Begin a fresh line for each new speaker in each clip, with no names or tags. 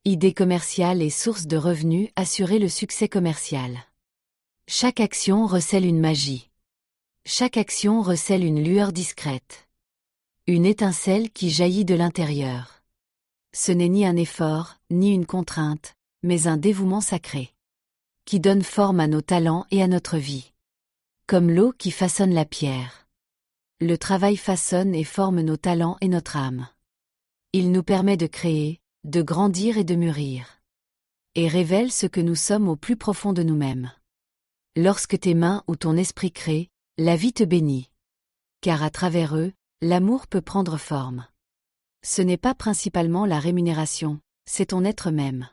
Idée commerciale et source de revenus, assurer le succès commercial. Chaque action recèle une magie. Chaque action recèle une lueur discrète. Une étincelle qui jaillit de l'intérieur. Ce n'est ni un effort, ni une contrainte, mais un dévouement sacré. Qui donne forme à nos talents et à notre vie. Comme l'eau qui façonne la pierre. Le travail façonne et forme nos talents et notre âme. Il nous permet de créer, de grandir et de mûrir. Et révèle ce que nous sommes au plus profond de nous-mêmes. Lorsque tes mains ou ton esprit créent, la vie te bénit. Car à travers eux, l'amour peut prendre forme. Ce n'est pas principalement la rémunération, c'est ton être même.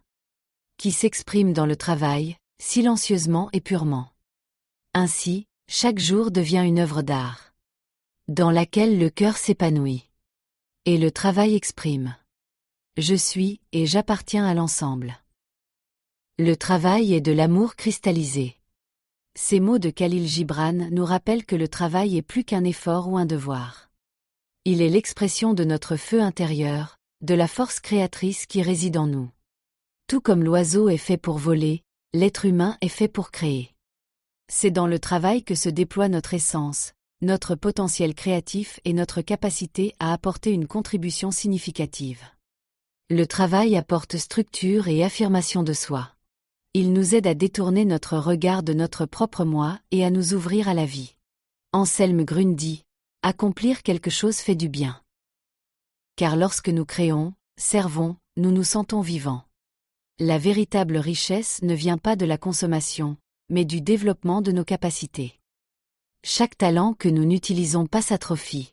Qui s'exprime dans le travail, silencieusement et purement. Ainsi, chaque jour devient une œuvre d'art. Dans laquelle le cœur s'épanouit. Et le travail exprime. Je suis et j'appartiens à l'ensemble. Le travail est de l'amour cristallisé. Ces mots de Khalil Gibran nous rappellent que le travail est plus qu'un effort ou un devoir. Il est l'expression de notre feu intérieur, de la force créatrice qui réside en nous. Tout comme l'oiseau est fait pour voler, l'être humain est fait pour créer. C'est dans le travail que se déploie notre essence, notre potentiel créatif et notre capacité à apporter une contribution significative. Le travail apporte structure et affirmation de soi. Il nous aide à détourner notre regard de notre propre moi et à nous ouvrir à la vie. Anselme Grundy, accomplir quelque chose fait du bien. Car lorsque nous créons, servons, nous nous sentons vivants. La véritable richesse ne vient pas de la consommation, mais du développement de nos capacités. Chaque talent que nous n'utilisons pas s'atrophie.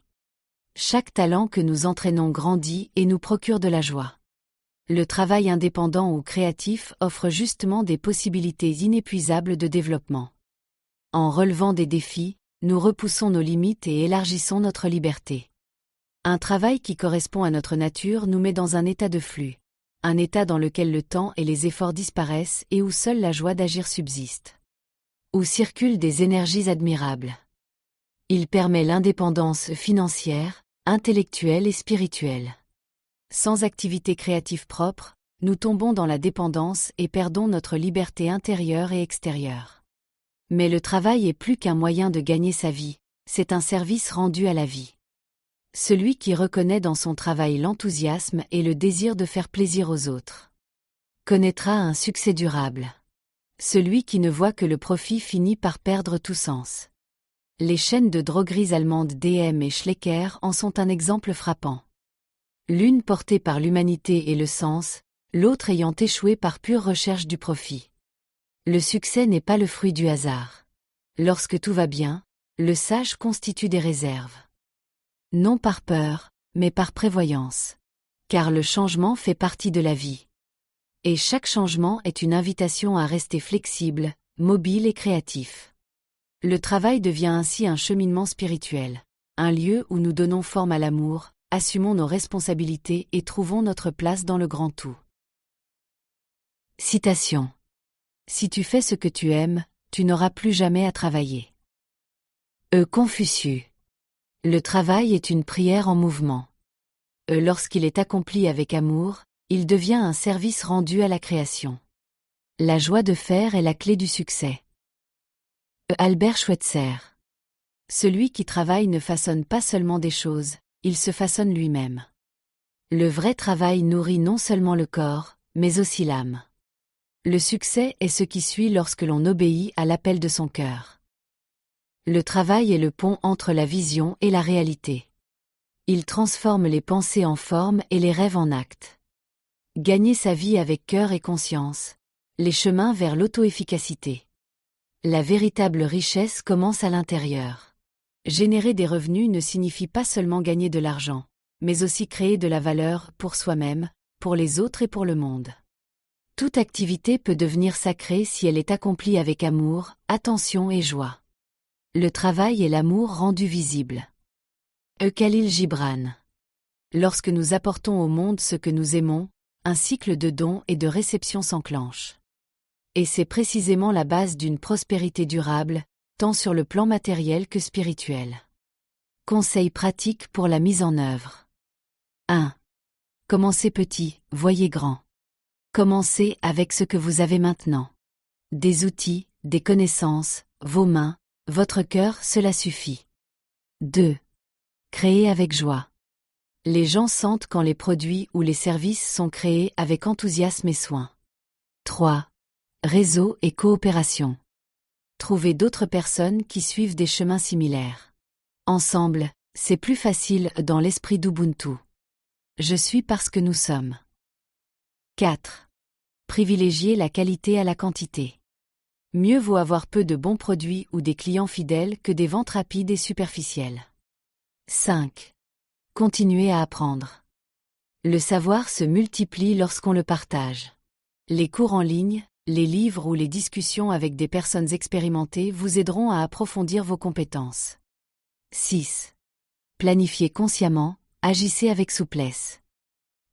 Chaque talent que nous entraînons grandit et nous procure de la joie. Le travail indépendant ou créatif offre justement des possibilités inépuisables de développement. En relevant des défis, nous repoussons nos limites et élargissons notre liberté. Un travail qui correspond à notre nature nous met dans un état de flux, un état dans lequel le temps et les efforts disparaissent et où seule la joie d'agir subsiste. Où circulent des énergies admirables. Il permet l'indépendance financière, intellectuelle et spirituelle. Sans activité créative propre, nous tombons dans la dépendance et perdons notre liberté intérieure et extérieure. Mais le travail est plus qu'un moyen de gagner sa vie, c'est un service rendu à la vie. Celui qui reconnaît dans son travail l'enthousiasme et le désir de faire plaisir aux autres connaîtra un succès durable. Celui qui ne voit que le profit finit par perdre tout sens. Les chaînes de drogueries allemandes DM et Schlecker en sont un exemple frappant. L'une portée par l'humanité et le sens, l'autre ayant échoué par pure recherche du profit. Le succès n'est pas le fruit du hasard. Lorsque tout va bien, le sage constitue des réserves. Non par peur, mais par prévoyance. Car le changement fait partie de la vie. Et chaque changement est une invitation à rester flexible, mobile et créatif. Le travail devient ainsi un cheminement spirituel, un lieu où nous donnons forme à l'amour, assumons nos responsabilités et trouvons notre place dans le grand tout. Citation. Si tu fais ce que tu aimes, tu n'auras plus jamais à travailler. Confucius. Le travail est une prière en mouvement. Lorsqu'il est accompli avec amour, il devient un service rendu à la création. La joie de faire est la clé du succès. Albert Schweitzer. Celui qui travaille ne façonne pas seulement des choses, il se façonne lui-même. Le vrai travail nourrit non seulement le corps, mais aussi l'âme. Le succès est ce qui suit lorsque l'on obéit à l'appel de son cœur. Le travail est le pont entre la vision et la réalité. Il transforme les pensées en forme et les rêves en actes. Gagner sa vie avec cœur et conscience. Les chemins vers l'auto-efficacité. La véritable richesse commence à l'intérieur. Générer des revenus ne signifie pas seulement gagner de l'argent, mais aussi créer de la valeur pour soi-même, pour les autres et pour le monde. Toute activité peut devenir sacrée si elle est accomplie avec amour, attention et joie. Le travail est l'amour rendu visible. Khalil Gibran. Lorsque nous apportons au monde ce que nous aimons, un cycle de dons et de réception s'enclenche. Et c'est précisément la base d'une prospérité durable, tant sur le plan matériel que spirituel. Conseils pratiques pour la mise en œuvre. 1. Commencez petit, voyez grand. Commencez avec ce que vous avez maintenant. Des outils, des connaissances, vos mains, votre cœur, cela suffit. 2. Créer avec joie. Les gens sentent quand les produits ou les services sont créés avec enthousiasme et soin. 3. Réseau et coopération. Trouvez d'autres personnes qui suivent des chemins similaires. Ensemble, c'est plus facile dans l'esprit d'Ubuntu. Je suis parce que nous sommes. 4. Privilégiez la qualité à la quantité. Mieux vaut avoir peu de bons produits ou des clients fidèles que des ventes rapides et superficielles. 5. Continuez à apprendre. Le savoir se multiplie lorsqu'on le partage. Les cours en ligne, les livres ou les discussions avec des personnes expérimentées vous aideront à approfondir vos compétences. 6. Planifiez consciemment, agissez avec souplesse.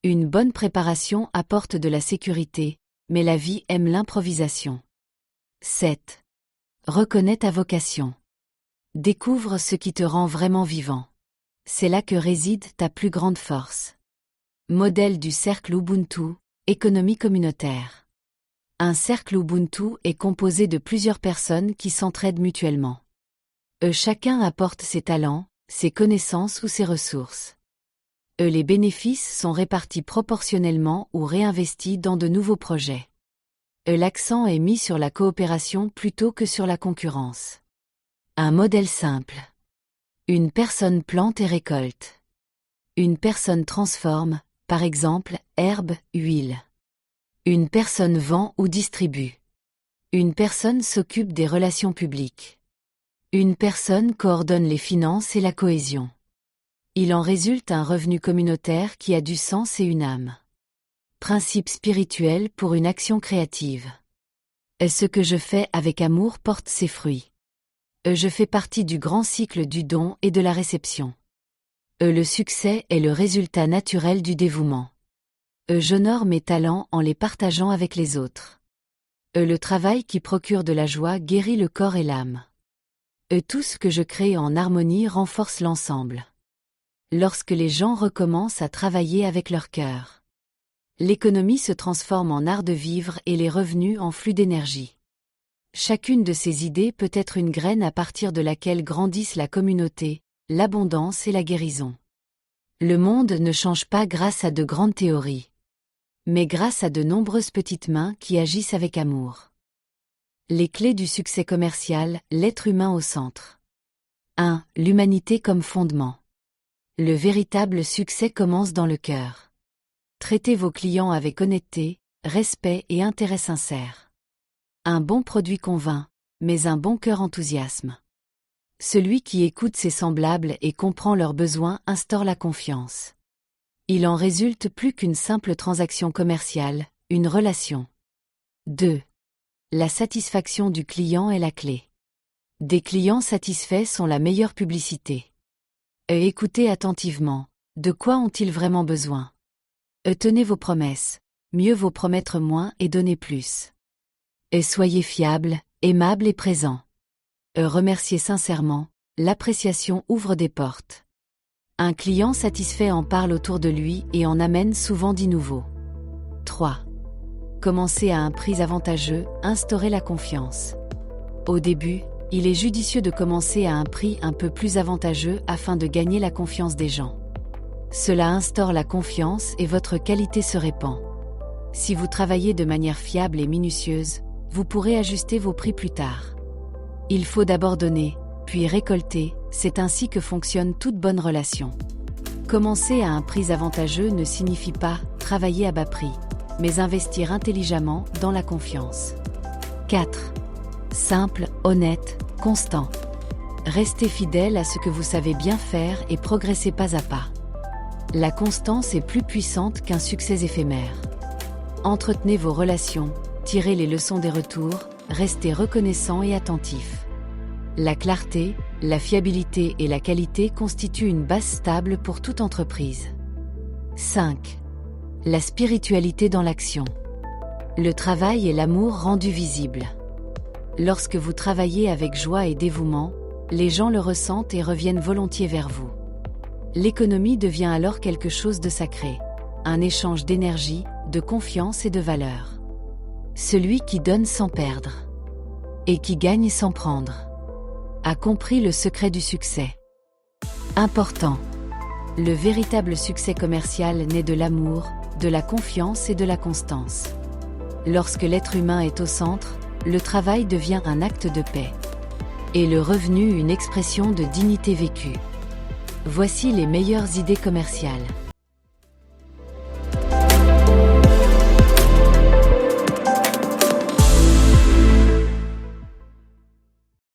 Une bonne préparation apporte de la sécurité, mais la vie aime l'improvisation. 7. Reconnais ta vocation. Découvre ce qui te rend vraiment vivant. C'est là que réside ta plus grande force. Modèle du cercle Ubuntu, économie communautaire. Un cercle Ubuntu est composé de plusieurs personnes qui s'entraident mutuellement. Chacun apporte ses talents, ses connaissances ou ses ressources. Les bénéfices sont répartis proportionnellement ou réinvestis dans de nouveaux projets. L'accent est mis sur la coopération plutôt que sur la concurrence. Un modèle simple. Une personne plante et récolte. Une personne transforme, par exemple, herbe, huile. Une personne vend ou distribue. Une personne s'occupe des relations publiques. Une personne coordonne les finances et la cohésion. Il en résulte un revenu communautaire qui a du sens et une âme. Principe spirituel pour une action créative. Ce que je fais avec amour porte ses fruits. Je fais partie du grand cycle du don et de la réception. Le succès est le résultat naturel du dévouement. J'honore mes talents en les partageant avec les autres. Le travail qui procure de la joie guérit le corps et l'âme. Tout ce que je crée en harmonie renforce l'ensemble. Lorsque les gens recommencent à travailler avec leur cœur. L'économie se transforme en art de vivre et les revenus en flux d'énergie. Chacune de ces idées peut être une graine à partir de laquelle grandissent la communauté, l'abondance et la guérison. Le monde ne change pas grâce à de grandes théories, mais grâce à de nombreuses petites mains qui agissent avec amour. Les clés du succès commercial, l'être humain au centre. 1. L'humanité comme fondement. Le véritable succès commence dans le cœur. Traitez vos clients avec honnêteté, respect et intérêt sincère. Un bon produit convainc, mais un bon cœur enthousiasme. Celui qui écoute ses semblables et comprend leurs besoins instaure la confiance. Il en résulte plus qu'une simple transaction commerciale, une relation. 2. La satisfaction du client est la clé. Des clients satisfaits sont la meilleure publicité. Écoutez attentivement, de quoi ont-ils vraiment besoin? Tenez vos promesses, mieux vaut promettre moins et donner plus. Soyez fiable, aimable et présent. Remerciez sincèrement, l'appréciation ouvre des portes. Un client satisfait en parle autour de lui et en amène souvent du nouveau. 3. Commencez à un prix avantageux, instaurez la confiance. Au début, il est judicieux de commencer à un prix un peu plus avantageux afin de gagner la confiance des gens. Cela instaure la confiance et votre qualité se répand. Si vous travaillez de manière fiable et minutieuse, vous pourrez ajuster vos prix plus tard. Il faut d'abord donner, puis récolter, c'est ainsi que fonctionne toute bonne relation. Commencer à un prix avantageux ne signifie pas travailler à bas prix, mais investir intelligemment dans la confiance. 4. Simple, honnête, constant. Restez fidèle à ce que vous savez bien faire et progressez pas à pas. La constance est plus puissante qu'un succès éphémère. Entretenez vos relations, tirez les leçons des retours, restez reconnaissant et attentif. La clarté, la fiabilité et la qualité constituent une base stable pour toute entreprise. 5. La spiritualité dans l'action. Le travail et l'amour rendus visibles. Lorsque vous travaillez avec joie et dévouement, les gens le ressentent et reviennent volontiers vers vous. L'économie devient alors quelque chose de sacré, un échange d'énergie, de confiance et de valeur. Celui qui donne sans perdre. Et qui gagne sans prendre. A compris le secret du succès. Important. Le véritable succès commercial naît de l'amour, de la confiance et de la constance. Lorsque l'être humain est au centre, le travail devient un acte de paix. Et le revenu une expression de dignité vécue. Voici les meilleures idées commerciales.